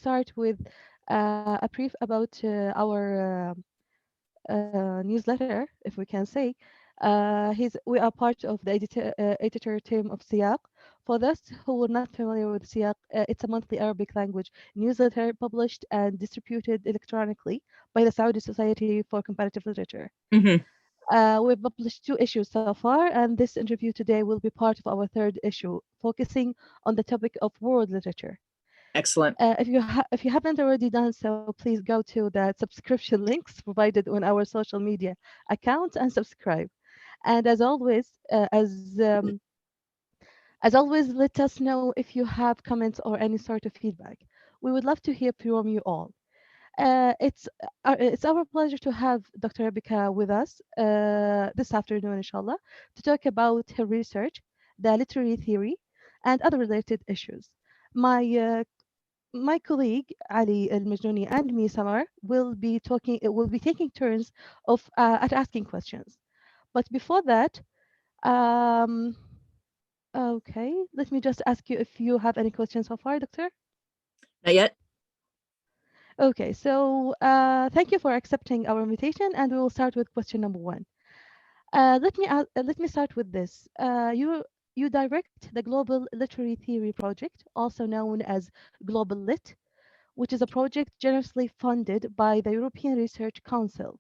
start with a brief about our newsletter, if we can say. We are part of the editor team of Siyaq. For those who are not familiar with Siyaq, it's a monthly Arabic language newsletter published and distributed electronically by the Saudi Society for Comparative Literature. Mm-hmm. We've published 2 issues so far, and this interview today will be part of our third issue, focusing on the topic of world literature. Excellent. If you haven't already done so, please go to the subscription links provided on our social media accounts and subscribe. And as always, let us know if you have comments or any sort of feedback. We would love to hear from you all. It's our pleasure to have Dr. Rebecca with us this afternoon, inshallah, to talk about her research, the literary theory, and other related issues. My my colleague Ali Al Majnouni and me, Samar, will be taking turns of at asking questions. But before that, um, okay, let me just ask you if you have any questions so far, Doctor. Not yet. Okay, so thank you for accepting our invitation, and we will start with question number one. Let me start with this. You direct the Global Literary Theory Project, also known as Global Lit, which is a project generously funded by the European Research Council.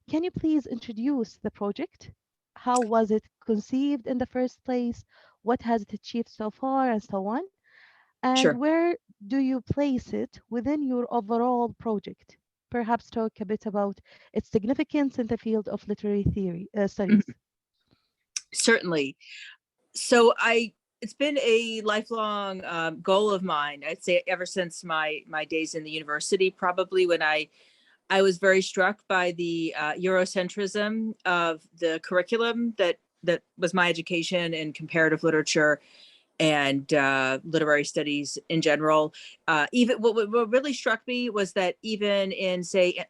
Can you please introduce the project? How was it conceived in the first place? What has it achieved so far, and so on? And Sure. where do you place it within your overall project? Perhaps talk a bit about its significance in the field of literary theory studies. Mhm. Certainly. So it's been a lifelong goal of mine. I'd say ever since my days in the university, probably when I was very struck by the Eurocentrism of the curriculum that was my education in comparative literature and literary studies in general. Even what really struck me was that even in, say,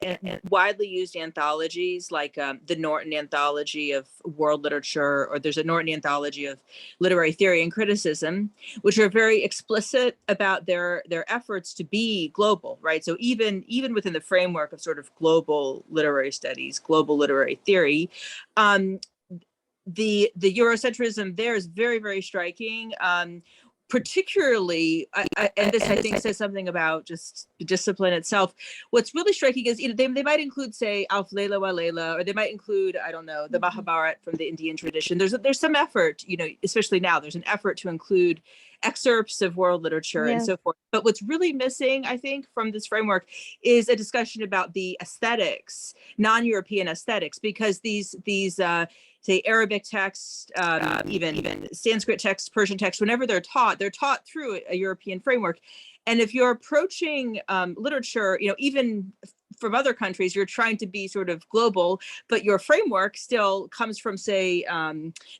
widely used anthologies like the Norton Anthology of World Literature, or there's a Norton Anthology of Literary Theory and Criticism, which are very explicit about their efforts to be global, right? So even within the framework of sort of global literary studies, global literary theory, the Eurocentrism there is very, very striking. Particularly, and this I think says something about just the discipline itself. What's really striking is, they might include, say, Alf Layla wa Layla, or they might include, I don't know, the Mahabharat from the Indian tradition. There's some effort, especially now, there's an effort to include excerpts of world literature and so forth. But what's really missing, I think, from this framework is a discussion about the aesthetics, non-European aesthetics, because these say Arabic texts, even Sanskrit texts, Persian texts, whenever they're taught through a European framework. And if you're approaching literature, even from other countries, you're trying to be sort of global, but your framework still comes from, say,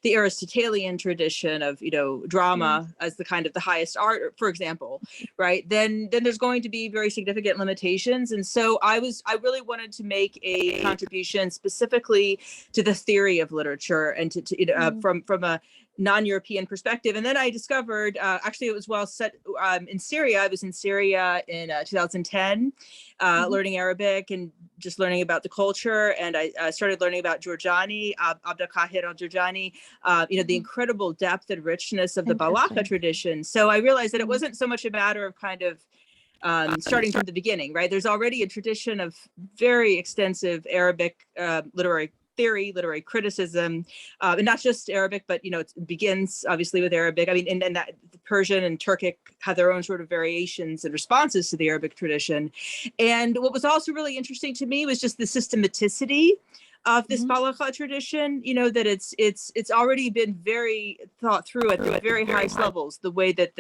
the Aristotelian tradition of, drama as the kind of the highest art, for example, right? Then there's going to be very significant limitations. And so I really wanted to make a contribution specifically to the theory of literature and from a non-European perspective. And then I discovered, actually it was well set in Syria. I was in Syria in 2010, learning Arabic and just learning about the culture. And I started learning about Jurjani, Abdelkahir al-Jurjani, the incredible depth and richness of the Balakha tradition. So I realized that it wasn't so much a matter of kind of starting from the beginning, right? There's already a tradition of very extensive Arabic literary theory, literary criticism, and not just Arabic, but it begins obviously with Arabic. I mean, and that Persian and Turkic have their own sort of variations and responses to the Arabic tradition. And what was also really interesting to me was just the systematicity of this Balakha tradition. That it's already been very thought through at the very highest levels. The way that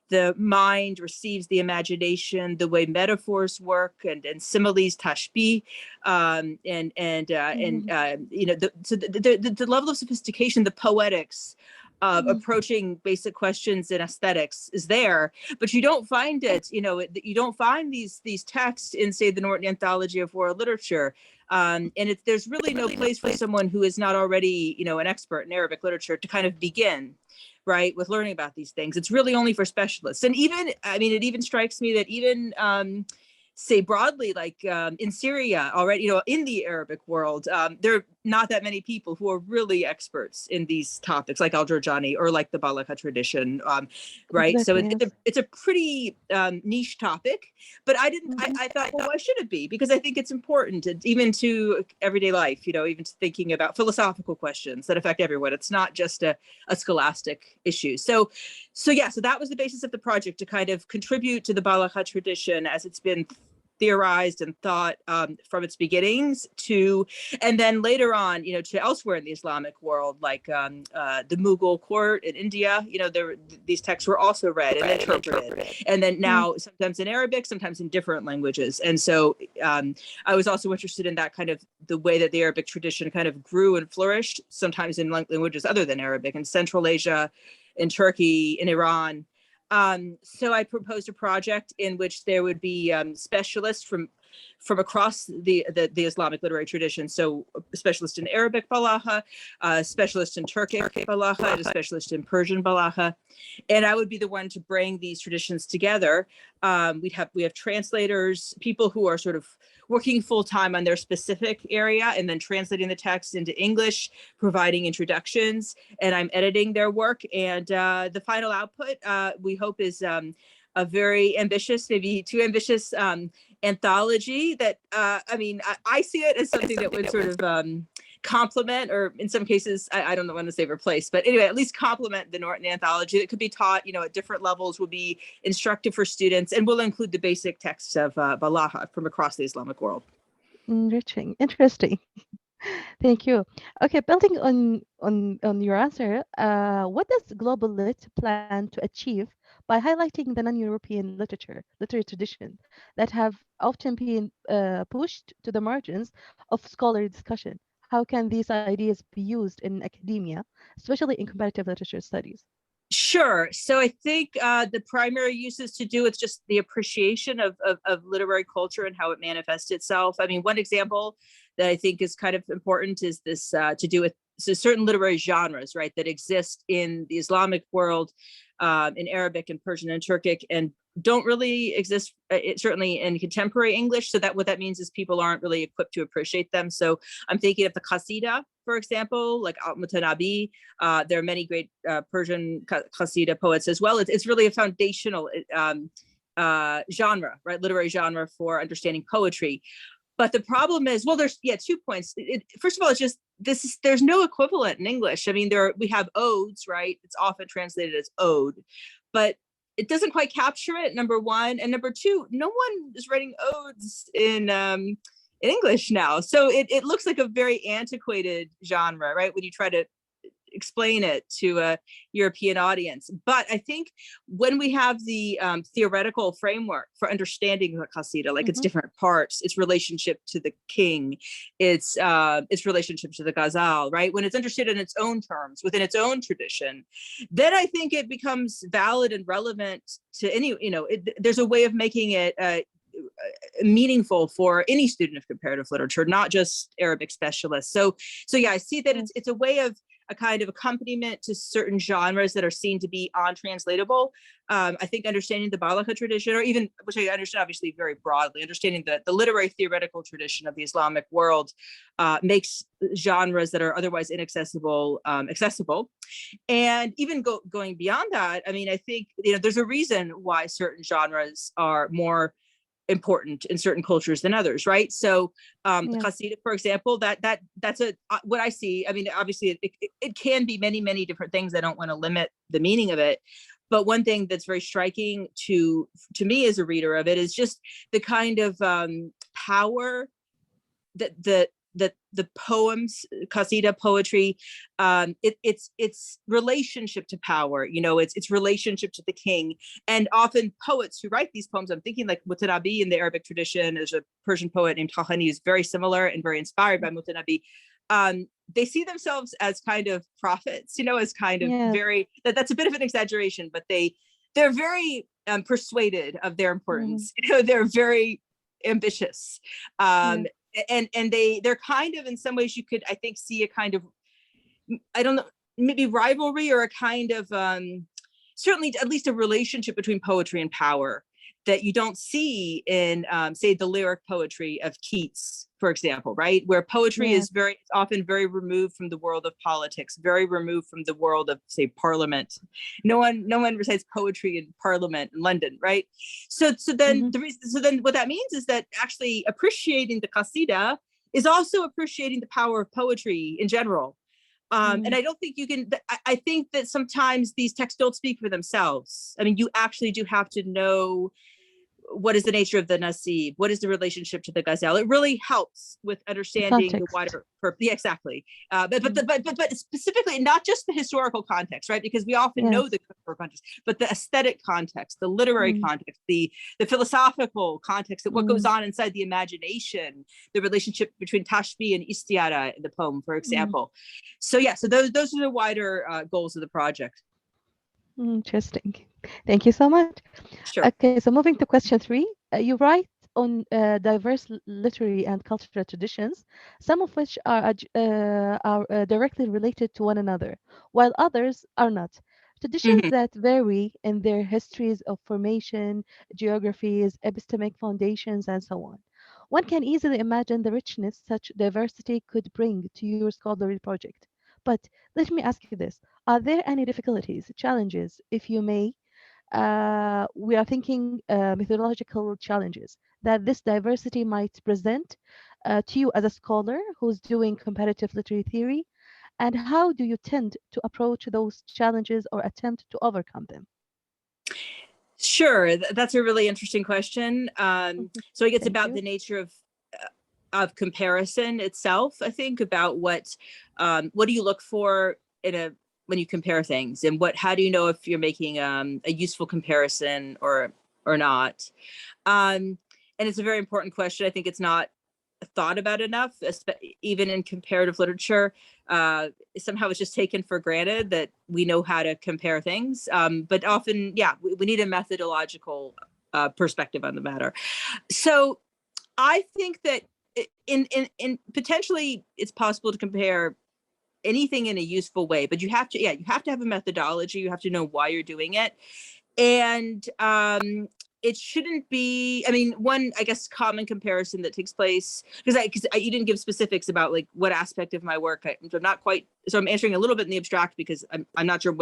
the mind receives the imagination, the way metaphors work, and similes, tashbih, the level of sophistication, the poetics of approaching basic questions in aesthetics is there, but you don't find it. You don't find these texts in, say, the Norton Anthology of World Literature. And there's really no place for someone who is not already, an expert in Arabic literature to kind of begin. right, with learning about these things. It's really only for specialists. And even, I mean, it even strikes me that even say broadly, like in Syria already, you know, in the Arabic world, there are not that many people who are really experts in these topics, like Al-Jurjani or like the Balakha tradition, right? So Exactly, yes. it's a pretty niche topic, but Mm-hmm. I thought, well, why should it be? Because I think it's important, even to everyday life, you know, even to thinking about philosophical questions that affect everyone. It's not just a scholastic issue. So yeah, so that was the basis of the project, to kind of contribute to the Balakha tradition as it's been theorized and thought from its beginnings to, and then later on, you know, to elsewhere in the Islamic world, like the Mughal court in India, you know, these texts were also read and interpreted. And then now sometimes in Arabic, sometimes in different languages. And so I was also interested in that kind of the way that the Arabic tradition kind of grew and flourished, sometimes in languages other than Arabic, in Central Asia, in Turkey, in Iran. So I proposed a project in which there would be specialists from across the Islamic literary tradition. So a specialist in Arabic Balagha, a specialist in Turkic Balagha, and a specialist in Persian Balagha. And I would be the one to bring these traditions together. We have translators, people who are sort of working full time on their specific area and then translating the text into English, providing introductions, and I'm editing their work. And the final output, we hope, is a very ambitious, maybe too ambitious anthology that, I mean, I see it as something that would sort of complement, or in some cases, I don't want to say replace, but anyway, at least complement the Norton anthology. That could be taught, you know, at different levels, will be instructive for students, and will include the basic texts of Balagha from across the Islamic world. Enriching, interesting. Thank you. Okay, building on your answer, what does Global Lit plan to achieve by highlighting the non-European literary tradition that have often been pushed to the margins of scholarly discussion? How can these ideas be used in academia, especially in comparative literature studies? Sure. So I think the primary use is to do with just the appreciation of literary culture and how it manifests itself. I mean, one example that I think is kind of important is this to do with certain literary genres, right, that exist in the Islamic world, in Arabic and Persian and Turkic, and don't really exist certainly in contemporary English. So that what that means is people aren't really equipped to appreciate them. So I'm thinking of the qasida, for example, like al-Mutanabi. There are many great Persian qasida poets as well. It's really a foundational genre, right, literary genre for understanding poetry. But the problem is, well, there's 2 points. First of all, it's just there's no equivalent in English. I mean, we have odes, right? It's often translated as ode, but it doesn't quite capture it, number one. And number two, no one is writing odes in English now. So it looks like a very antiquated genre, right, when you try to explain it to a European audience. But I think when we have the theoretical framework for understanding the qasida, like its different parts, its relationship to the king, its relationship to the ghazal, right? When it's understood in its own terms, within its own tradition, then I think it becomes valid and relevant to any, there's a way of making it meaningful for any student of comparative literature, not just Arabic specialists. So yeah, I see that it's a way of a kind of accompaniment to certain genres that are seen to be untranslatable. I think understanding the Balakha tradition, or even, which I understand obviously very broadly, understanding the literary theoretical tradition of the Islamic world makes genres that are otherwise inaccessible accessible. And even going beyond that, I mean, I think there's a reason why certain genres are more important in certain cultures than others, right? So the qasida, for example, that's what I see. I mean, obviously it can be many, many different things. I don't want to limit the meaning of it, but one thing that's very striking to me as a reader of it is just the kind of power that the poems, qasida poetry, it's relationship to power, it's relationship to the king. And often poets who write these poems, I'm thinking like Mutanabi in the Arabic tradition, there's a Persian poet named Tahani who's very similar and very inspired by Mutanabi. They see themselves as kind of prophets, as kind of very, that's a bit of an exaggeration, but they're very persuaded of their importance. They're very ambitious. And they're kind of, in some ways you could, I think, see a kind of, I don't know, maybe rivalry or a kind of certainly at least a relationship between poetry and power that you don't see in, say, the lyric poetry of Keats, for example, right? Where poetry Yeah. is very often very removed from the world of politics, very removed from the world of, say, Parliament. No one recites poetry in Parliament in London, right? So then what that means is that actually appreciating the qasida is also appreciating the power of poetry in general. And I don't think you can, I think that sometimes these texts don't speak for themselves. I mean, you actually do have to know what is the nature of the nasib, what is the relationship to the ghazal. It really helps with The understanding the context. wider purpose. Yeah, exactly. But specifically, not just the historical context, right? Because we often know Yes. the historical context, but the aesthetic context, the literary Mm. context, the philosophical context of what goes Mm. on inside the imagination, the relationship between tashbih and istiara in the poem, for Mm. example. So yeah, so those are the wider goals of the project. Interesting. Thank you so much. Sure. Okay, so moving to question three, you write on diverse literary and cultural traditions, some of which are directly related to one another, while others are not. Traditions Mm-hmm. that vary in their histories of formation, geographies, epistemic foundations, and so on. One can easily imagine the richness such diversity could bring to your scholarly project. But let me ask you this. Are there any difficulties, challenges, if you may, we are thinking methodological challenges that this diversity might present to you as a scholar who's doing comparative literary theory, and how do you tend to approach those challenges or attempt to overcome them? Sure, that's a really interesting question. So I guess Thank about you. the nature of comparison itself. I think about what do you look for in a when you compare things, and how do you know if you're making a useful comparison or not? And it's a very important question. I think it's not thought about enough, even in comparative literature. Somehow it's just taken for granted that we know how to compare things. But often, yeah, we need a methodological perspective on the matter. So I think that in potentially it's possible to compare anything in a useful way, but you have to, you have to have a methodology. You have to know why you're doing it. And it shouldn't be, I mean, one, I guess, common comparison that takes place, because you didn't give specifics about like what aspect of my work. I'm not quite, so I'm answering a little bit in the abstract because I'm not sure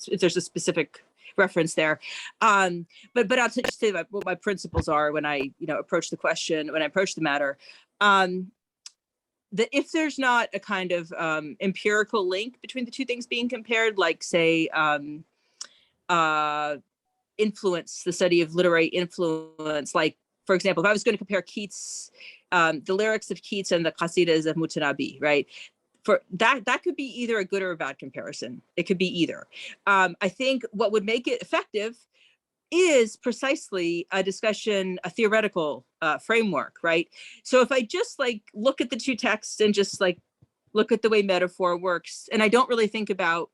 if there's a specific reference there. But I'll just say what my principles are when I, approach the question, when I approach the matter. That if there's not a kind of empirical link between the two things being compared, like say, influence, the study of literary influence. Like, for example, if I was going to compare Keats, the lyrics of Keats and the qasidas of Mutanabi, right? For that could be either a good or a bad comparison. It could be either. I think what would make it effective is precisely a discussion, a theoretical framework, right? So if I just like look at the two texts and just like look at the way metaphor works, and I don't really think about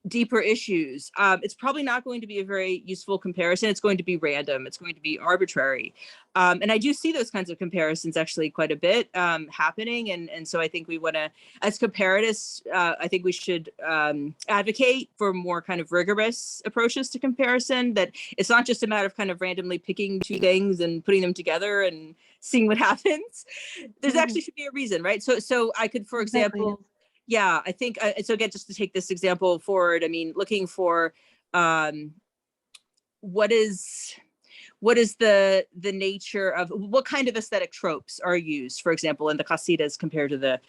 deeper issues, it's probably not going to be a very useful comparison. It's going to be random. It's going to be arbitrary. And I do see those kinds of comparisons actually quite a bit happening. And so I think we want to, as comparatists, I think we should advocate for more kind of rigorous approaches to comparison, that it's not just a matter of kind of randomly picking two things and putting them together and seeing what happens. There's actually should be a reason, right? So I could, for Exactly. Yes. example, yeah, I think, so again, just to take this example forward, I mean, looking for what is the nature of what kind of aesthetic tropes are used, for example, in the qasidas compared to the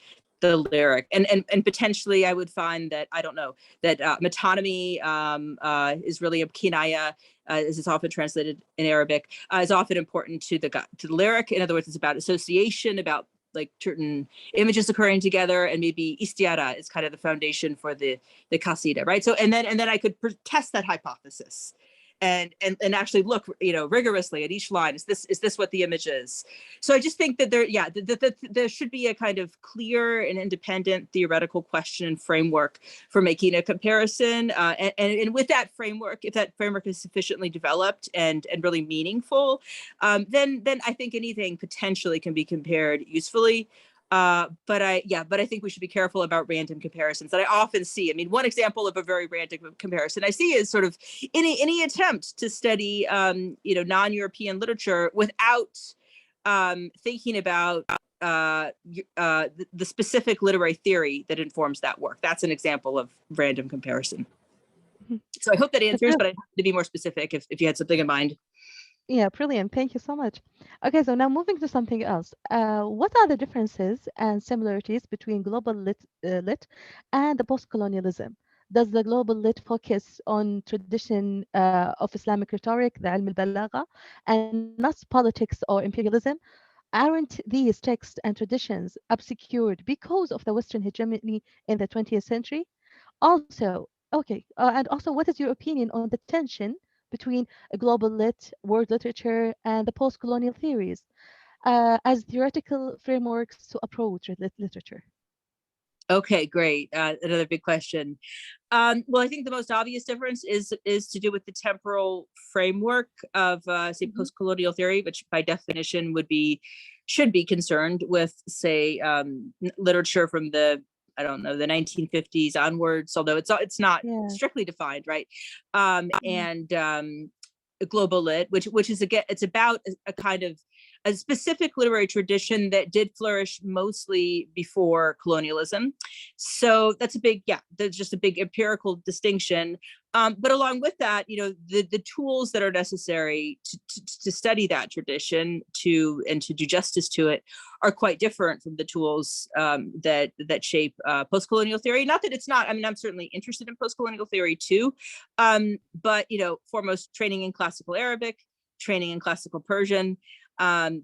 lyric, and potentially I would find that, I don't know, that metonymy is really a kinaya, as it's often translated in Arabic, is often important to the lyric. In other words, it's about association, about like certain images occurring together, and maybe istiara is kind of the foundation for the qasida, right? So and then I could test that hypothesis and actually look, rigorously at each line. Is this what the image is? So I just think that there should be a kind of clear and independent theoretical question and framework for making a comparison. And with that framework, if that framework is sufficiently developed and really meaningful, then I think anything potentially can be compared usefully. But I think we should be careful about random comparisons that I often see. I mean, one example of a very random comparison I see is sort of any attempt to study, non-European literature without thinking about the specific literary theory that informs that work. That's an example of random comparison. Mhm. So I hope that That's answers, good. but I have to be more specific if you had something in mind. Yeah, brilliant. Thank you so much. Okay, so now moving to something else. What are the differences and similarities between global lit and the post-colonialism? Does the global lit focus on tradition of Islamic rhetoric, the علم البلاغة, and not politics or imperialism? Aren't these texts and traditions obscured because of the Western hegemony in the 20th century? Also, okay, and also, what is your opinion on the tension between a global lit, world literature, and the post-colonial theories as theoretical frameworks to approach literature? Okay, great. Another big question. Well, I think the most obvious difference is to do with the temporal framework of, say, Hmm. post-colonial theory, which by definition should be concerned with, say, literature from the, I don't know, the 1950s onwards, although it's not Yeah. strictly defined, right? Mhm. And global lit, which is, again, it's about a kind of a specific literary tradition that did flourish mostly before colonialism. So that's there's just a big empirical distinction. But along with that, the tools that are necessary to study that tradition and to do justice to it are quite different from the tools that shape post-colonial theory. Not that it's not, I mean, I'm certainly interested in post-colonial theory too. But, foremost, training in classical Arabic, training in classical Persian,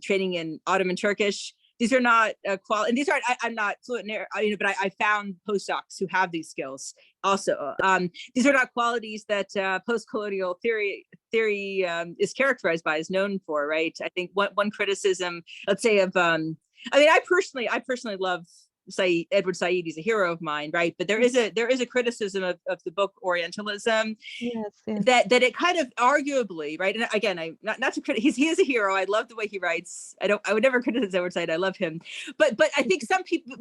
training in Ottoman Turkish. These are not and these aren't, I'm not fluent in, but I found postdocs who have these skills also. These are not qualities that post-colonial theory is characterized by, is known for, right? I think one criticism, let's say, of, I mean, I personally love Edward Said. He's a hero of mine, right? But there is a criticism of the book Orientalism, Yes, yes. that it kind of arguably, right? And again, I not to criticize, he is a hero. I love the way he writes. I would never criticize Edward Said. I love him, but I think some people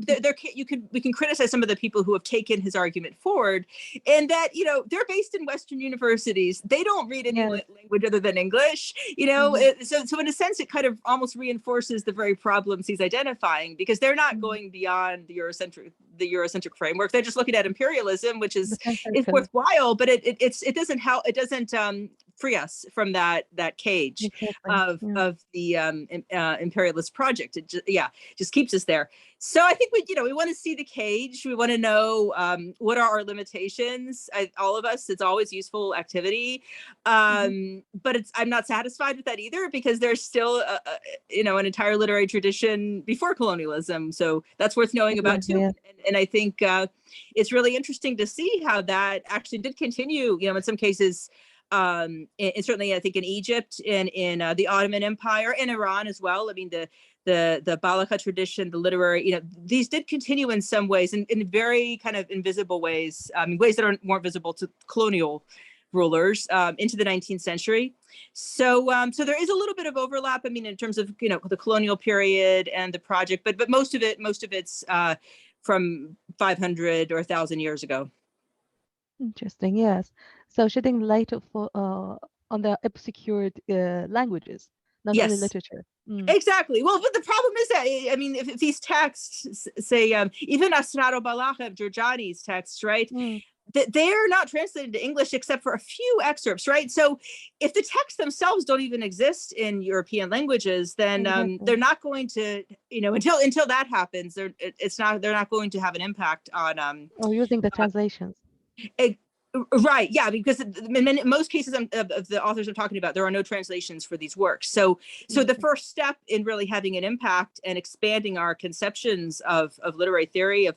we can criticize some of the people who have taken his argument forward, and that they're based in Western universities. They don't read any Yes. language other than English. Hmm. So in a sense, it kind of almost reinforces the very problems he's identifying, because they're not Hmm. going beyond the Eurocentric framework. They're just looking at imperialism, which The is same is circle. worthwhile, but it doesn't help. It doesn't free us from that cage Exactly. of Yeah. the imperialist project. It just keeps us there. So I think we want to see the cage. We want to know what are our limitations. All of us, it's always useful activity, Hmm. but I'm not satisfied with that either, because there's still an entire literary tradition before colonialism. So that's worth knowing about Exactly. too. Yes. And I think it's really interesting to see how that actually did continue, in some cases, and certainly I think in Egypt, and in the Ottoman Empire, in Iran as well. I mean, the Balakha tradition, the literary, these did continue in some ways, in very kind of invisible ways, ways that are more visible to colonial rulers, into the 19th century. So there is a little bit of overlap, I mean, in terms of the colonial period and the project, but most of it's from 500 or 1,000 years ago. Interesting. Yes. So shedding light on the obscured languages, not only Yes, literature. Mm. exactly. Well, but the problem is that, I mean, if these texts say, even Asrar Balakha of Jurjani's texts, right, Mm. that they're not translated to English except for a few excerpts, right? So if the texts themselves don't even exist in European languages, then they're Exactly. not going to, until that happens, they're not going to have an impact on Or using the translations. a, right, yeah, because in most cases of the authors I'm talking about, there are no translations for these works. So the Okay. first step in really having an impact and expanding our conceptions of literary theory,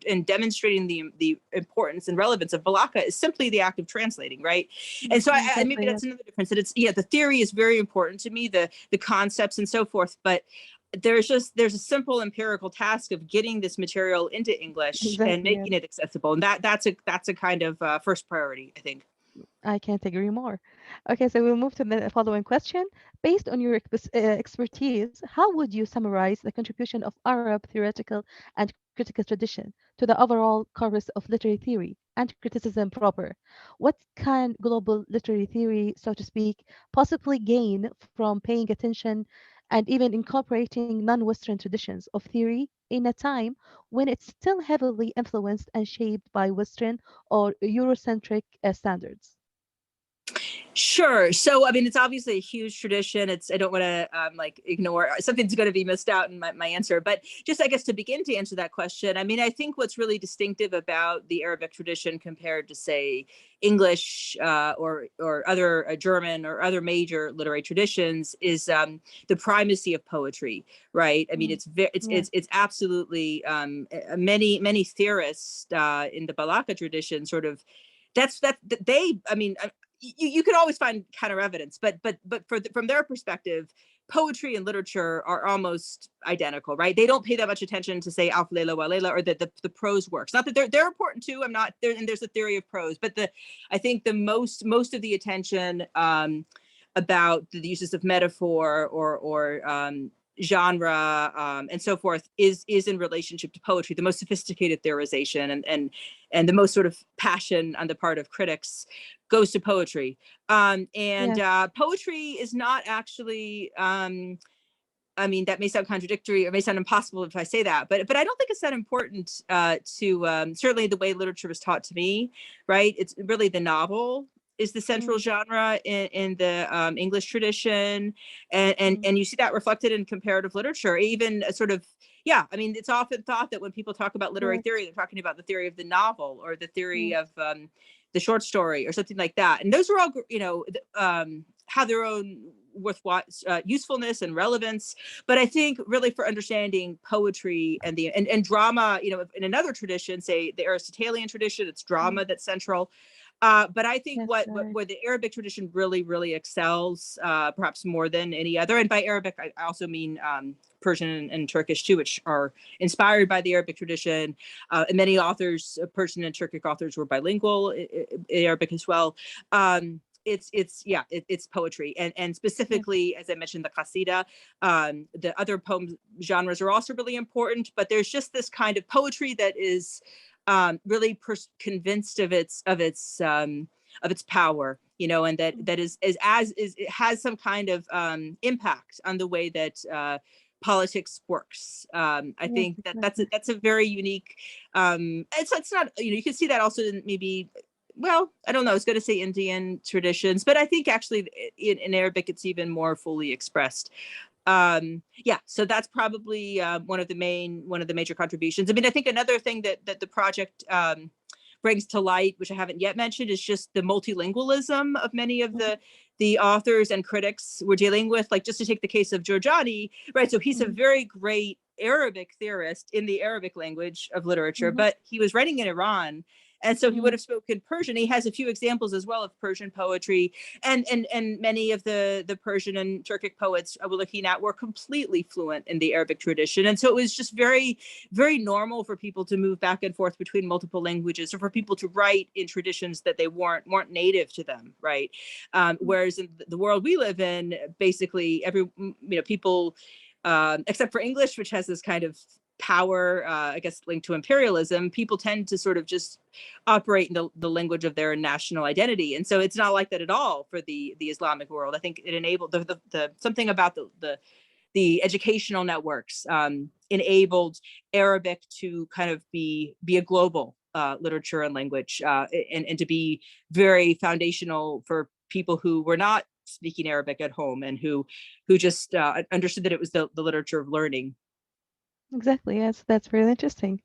and demonstrating the importance and relevance of Balakha, is simply the act of translating, right? And so I maybe Exactly. that's Yes. another difference, that the theory is very important to me, the concepts and so forth, but there's a simple empirical task of getting this material into English and Exactly. Yes. making it accessible, and that's a kind of first priority, I think. I can't agree more. Okay, so we'll move to the following question. Based on your expertise, how would you summarize the contribution of Arab theoretical and critical tradition to the overall corpus of literary theory and criticism proper? What can global literary theory, so to speak, possibly gain from paying attention and even incorporating non-Western traditions of theory in a time when it's still heavily influenced and shaped by Western or Eurocentric standards? Sure. So, I mean, it's obviously a huge tradition. I don't want to like ignore something's going to be missed out in my answer. But just, I guess, to begin to answer that question, I mean, I think what's really distinctive about the Arabic tradition compared to, say, English or other German or other major literary traditions is the primacy of poetry, right? I mean, Mm, it's absolutely many theorists in the Balaka tradition sort of that they I mean you could always find counter evidence, but from their perspective, poetry and literature are almost identical, right? They don't pay that much attention to say Alf Lela wa Lela or the prose works. Not that they're important too. I'm not there, and there's a theory of prose, but I think the most of the attention about the uses of metaphor or genre and so forth is in relationship to poetry, the most sophisticated theorization and the most sort of passion on the part of critics goes to poetry. And yes, poetry is not actually I mean, that may sound contradictory or may sound impossible if I say that, but I don't think it's that important to certainly the way literature was taught to me, right? It's really the novel is the central mm, genre in the English tradition, and mm, you see that reflected in comparative literature. Even a sort of yeah, I mean, it's often thought that when people talk about literary correct. theory, they're talking about the theory of the novel or the theory Mm, of the short story or something like that. And those are all have their own worthwhile usefulness and relevance, but I think really for understanding poetry and drama, in another tradition, say the Aristotelian tradition, it's mm, drama that's central. But I think yes, right. where the Arabic tradition really excels, perhaps more than any other, and by Arabic I also mean Persian and Turkish too, which are inspired by the Arabic tradition. And many authors, Persian and Turkic authors, were bilingual in Arabic as well. It's poetry, and Yes, specifically, as I mentioned, the qasida. The other poem genres are also really important, but there's just this kind of poetry that is really convinced of its power, and mm, that is it has some kind of impact on the way that politics works. I yes, think exactly. that's a very unique. It's not, you can see that also in maybe, well, I don't know. I was going to say Indian traditions, but I think actually in Arabic it's even more fully expressed. Yeah, so that's probably one of the major contributions. I mean, I think another thing that the project brings to light, which I haven't yet mentioned, is just the multilingualism of many of Mm, the authors and critics we're dealing with. Like, just to take the case of Giorgiani, right? So he's a mm, very great Arabic theorist in the Arabic language of literature, mhm, but he was writing in Iran. And so he would mm, have spoken Persian. He has a few examples as well of Persian poetry, and many of the Persian and Turkic poets we're looking at were completely fluent in the Arabic tradition. And so it was just very normal for people to move back and forth between multiple languages, or for people to write in traditions that they weren't native to them, right? mm, Whereas in the world we live in, basically people, except for English, which has this kind of power, I guess, linked to imperialism, people tend to sort of just operate in the language of their national identity. And so it's not like that at all for the Islamic world. I think it enabled the something about the educational networks enabled Arabic to kind of be a global literature and language, and to be very foundational for people who were not speaking Arabic at home, and who just understood that it was the literature of learning. exactly. Yes, that's really interesting.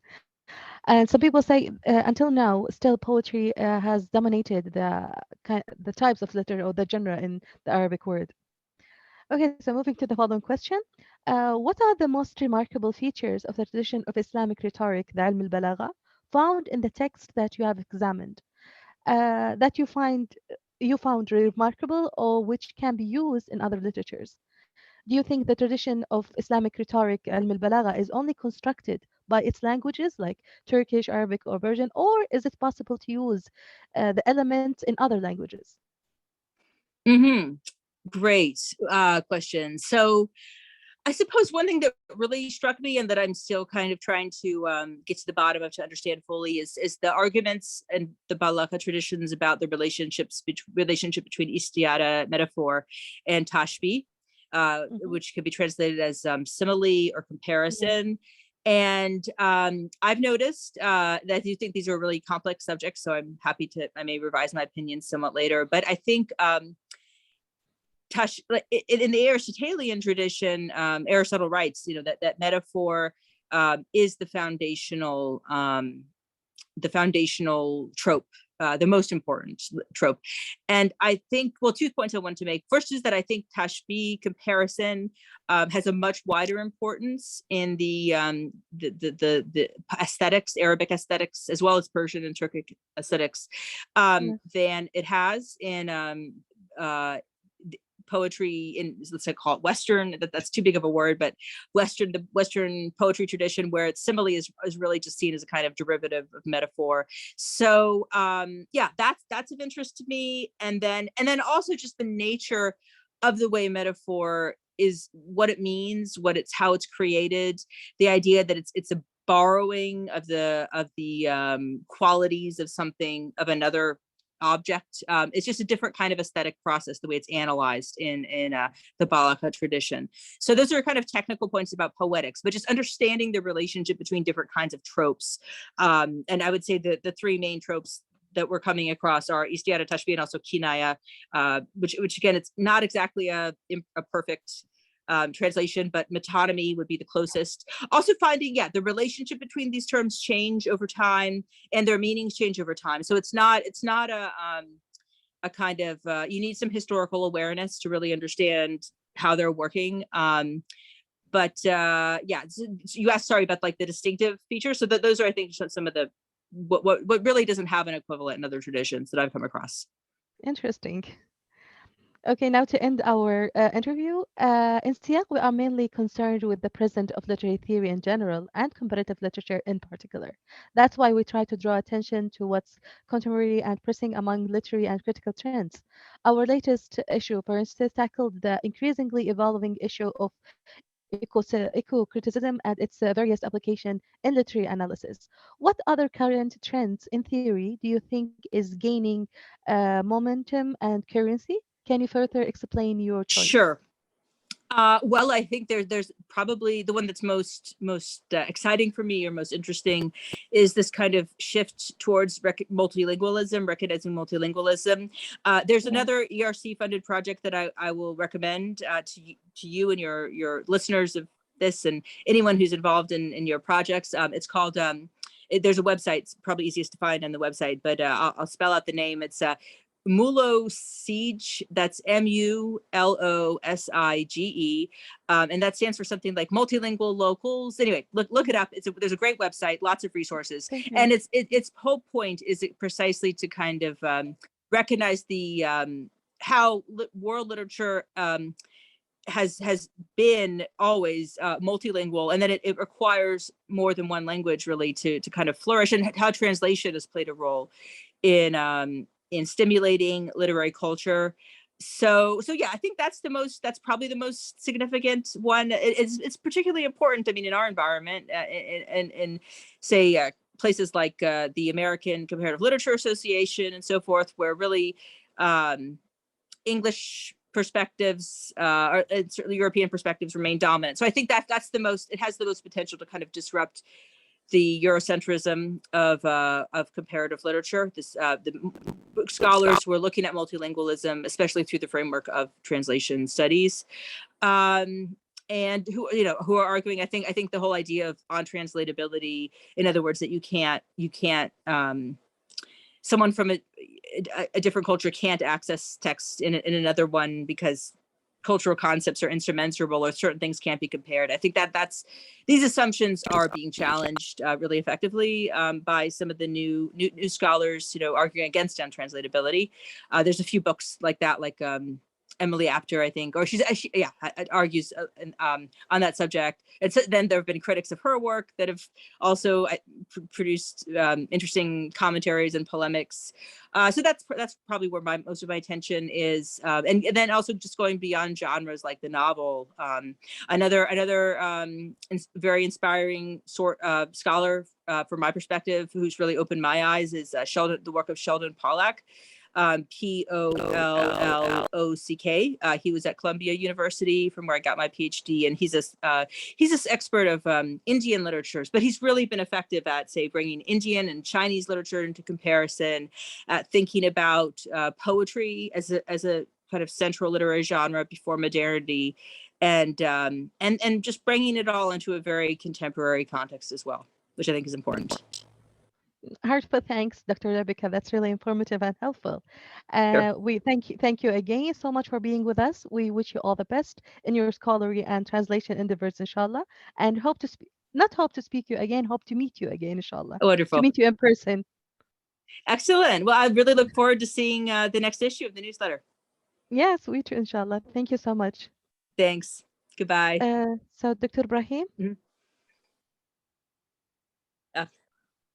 And some people say until now, still poetry has dominated the types of literature or the genre in the Arabic word. Okay, so moving to the following question. What are the most remarkable features of the tradition of Islamic rhetoric, the Ilm al-Balagha, found in the text that you have examined, that you found remarkable or which can be used in other literatures? Do you think the tradition of Islamic rhetoric, Ilm al-Balagha, is only constructed by its languages like Turkish, Arabic, or Persian, or is it possible to use the elements in other languages? Mm-hmm. Great question. So I suppose one thing that really struck me and that I'm still kind of trying to get to the bottom of to understand fully is the arguments and the Balaka traditions about the relationship between istiara metaphor and tashbih, which can be translated as simile or comparison. And I've noticed that I do think these are really complex subjects, so I'm happy I may revise my opinion somewhat later, but I think in the Aristotelian tradition, Aristotle writes, that metaphor is the foundational trope, the most important trope. And I think, well, 2 points I want to make. First is that I think tashbih, comparison, has a much wider importance in the aesthetics, Arabic aesthetics, as well as Persian and Turkic aesthetics, than it has in poetry in, let's say, call it Western, that's too big of a word, but the Western poetry tradition, where its simile is really just seen as a kind of derivative of metaphor. So that's of interest to me. And then also just the nature of the way metaphor is, what it means, how it's created, the idea that it's a borrowing of the qualities of something, of another object. It's just a different kind of aesthetic process, the way it's analyzed in the Balaka tradition. So those are kind of technical points about poetics, but just understanding the relationship between different kinds of tropes. And I would say that the three main tropes that we're coming across are istiara, tashbih, and also kinaya, which again, it's not exactly a perfect translation, but metonymy would be the closest. Also finding, the relationship between these terms change over time and their meanings change over time. So it's not a kind of, you need some historical awareness to really understand how they're working. But you asked, sorry, about like the distinctive features. So those are, I think, some of the, what really doesn't have an equivalent in other traditions that I've come across. Interesting. Okay, now to end our interview, in Siyaq, we are mainly concerned with the present of literary theory in general and comparative literature in particular. That's why we try to draw attention to what's contemporary and pressing among literary and critical trends. Our latest issue, for instance, tackled the increasingly evolving issue of eco-criticism and its various application in literary analysis. What other current trends in theory do you think is gaining momentum and currency? Can you further explain your choice? Sure. Well, I think there's probably the one that's most exciting for me, or most interesting, is this kind of shift towards multilingualism, recognizing multilingualism. There's another ERC funded project that I will recommend to you and your listeners of this, and anyone who's involved in your projects. It's called, there's a website, it's probably easiest to find on the website, but I'll spell out the name. It's Mulosige, that's Mulosige, and that stands for something like multilingual locals. Anyway, look it up. There's a great website, lots of resources, and its whole point is precisely to kind of recognize the how world literature has been always multilingual, and that it requires more than one language really to kind of flourish, and how translation has played a role in stimulating literary culture. So I think that's probably the most significant one. It's particularly important, I mean, in our environment, and say places like the American Comparative Literature Association and so forth, where really English perspectives or certainly European perspectives remain dominant. So I think it has the most potential to kind of disrupt the Eurocentrism of comparative literature. The scholars who are looking at multilingualism, especially through the framework of translation studies, and who are arguing. I think the whole idea of untranslatability, in other words, that you can't someone from a different culture can't access text in another one because cultural concepts are insurmountable, or certain things can't be compared. I think that's these assumptions are being challenged really effectively by some of the new scholars, arguing against untranslatability. There's a few books like that, like Emily Apter, I think, or she argues on that subject. And so then there have been critics of her work that have also produced interesting commentaries and polemics. So that's probably where most of my attention is, and then also just going beyond genres like the novel. Another very inspiring scholar from my perspective, who's really opened my eyes, is the work of Sheldon Pollack. Pollock. He was at Columbia University, from where I got my PhD, and he's this expert of Indian literatures, but he's really been effective at, say, bringing Indian and Chinese literature into comparison, at thinking about poetry as a kind of central literary genre before modernity, and just bringing it all into a very contemporary context as well, which I think is important. Heartfelt thanks, Dr. Rebecca. That's really informative and helpful. Sure. We thank you again so much for being with us. We wish you all the best in your scholarly and translation endeavors, inshallah, and hope to speak you again, hope to meet you again, inshallah, Wonderful. to meet you in person. Excellent. Well, I really look forward to seeing the next issue of the newsletter. Yes, we too, inshallah. Thank you so much. Thanks. Goodbye. So, Dr. Ibrahim.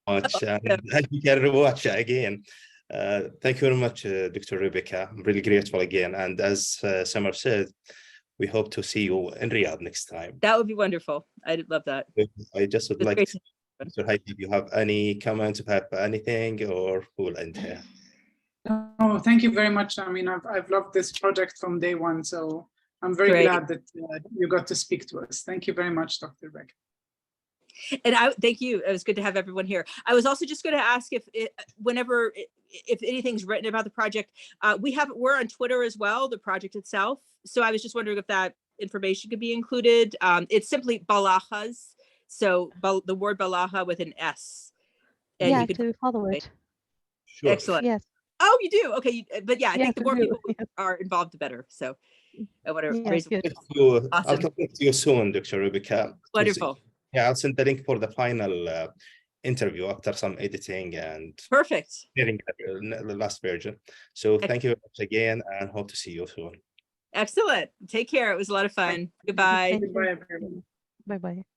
Much, and you can watch again. Thank you very much, Dr. Rebecca. I'm really grateful again. And as Summer said, we hope to see you in Riyadh next time. That would be wonderful. I'd love that. I just would like to, Mr. Haifa, if you have any comments about anything, or we'll end here. Oh, thank you very much. I mean, I've loved this project from day one, so I'm very glad that you got to speak to us. Thank you very much, Dr. Rebecca. And thank you. It was good to have everyone here. I was also just going to ask if anything's written about the project, we're on Twitter as well, the project itself. So I was just wondering if that information could be included. It's simply Balahas. So the word Balaha with an S. And yeah, you could to follow it. Sure. Excellent. Yes. Oh, you do? Okay. But yeah, I think the more people are involved, the better. So I want to raise Awesome. I'll talk to you soon, Dr. Rebecca. Wonderful. Yeah, I'll send the link for the final interview after some editing and perfect. Getting the last version. So thank you very much again, and hope to see you soon. Excellent. Take care. It was a lot of fun. Goodbye. Goodbye, everyone. Bye-bye.